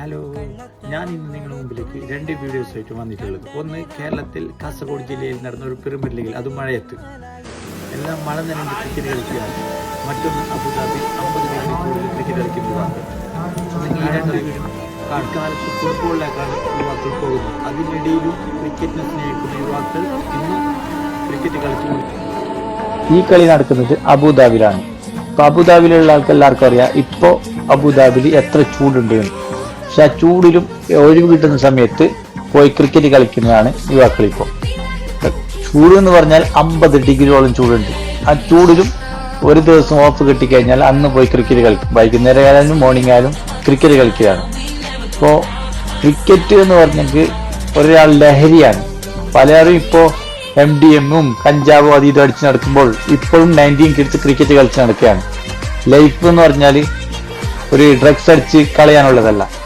Hello, ഞാൻ ഇന്ന് നിങ്ങളുടെ മുമ്പിലേക്ക് രണ്ട് വീഡിയോസ് ആയിട്ട് വന്നിട്ടുള്ളത്. ഒന്ന്, കേരളത്തിൽ കാസർഗോഡ് ജില്ലയിൽ നടന്ന ഒരു പിരമിഡ് ലീഗിൽ, അത് മഴയത്ത് എല്ലാം മഴ നനഞ്ഞ് ക്രിക്കറ്റ് കളിക്കുകയാണ്. മറ്റൊന്ന്, അബുദാബി 50 മില്യൺ കൂടുതൽ ക്രിക്കറ്റ് കളിക്കുന്നതാണ്. ഈ രണ്ട് വീടും കാലത്ത് ഫുട്ബോളിലേക്കാണ് യുവാക്കൾ പോകുന്നത്. അതിനിടയിലും ക്രിക്കറ്റിനെ സ്നേഹിക്കുന്ന യുവാക്കൾ ഇന്നും ക്രിക്കറ്റ് കളിച്ചു. ഈ കളി നടക്കുന്നത് അബുദാബിയിലാണ്. ഇപ്പൊ അബുദാബിയിലുള്ള ആൾക്ക് എല്ലാവർക്കും അറിയാം ഇപ്പോൾ അബുദാബിയിൽ എത്ര ചൂടുണ്ട് എന്ന്. പക്ഷെ ആ ചൂടിലും ഒഴിവ് കിട്ടുന്ന സമയത്ത് പോയി ക്രിക്കറ്റ് കളിക്കുന്നതാണ് യുവാക്കൾ. ഇപ്പോൾ ചൂട് എന്ന് പറഞ്ഞാൽ 50 ഡിഗ്രിയോളം ചൂടുണ്ട്. ആ ചൂടിലും ഒരു ദിവസം ഓഫ് കിട്ടിക്കഴിഞ്ഞാൽ അന്ന് പോയി ക്രിക്കറ്റ് കളിക്കും. വൈകുന്നേരം ആയാലും മോർണിംഗ് ആയാലും ക്രിക്കറ്റ് കളിക്കുകയാണ്. ഇപ്പോൾ ക്രിക്കറ്റ് എന്ന് പറഞ്ഞെങ്കിൽ ഒരാൾ ലഹരിയാണ്. പലരും ഇപ്പോൾ MDMഉം കഞ്ചാവും അത് ഇത് അടിച്ച് നടക്കുമ്പോൾ ഇപ്പോഴും 19 കിഡ്സ് ക്രിക്കറ്റ് കളിച്ച് നടക്കുകയാണ്. ലൈഫ് എന്ന് പറഞ്ഞാൽ ഒരു ഡ്രഗ്സ് അടിച്ച് കളയാനുള്ളതല്ല.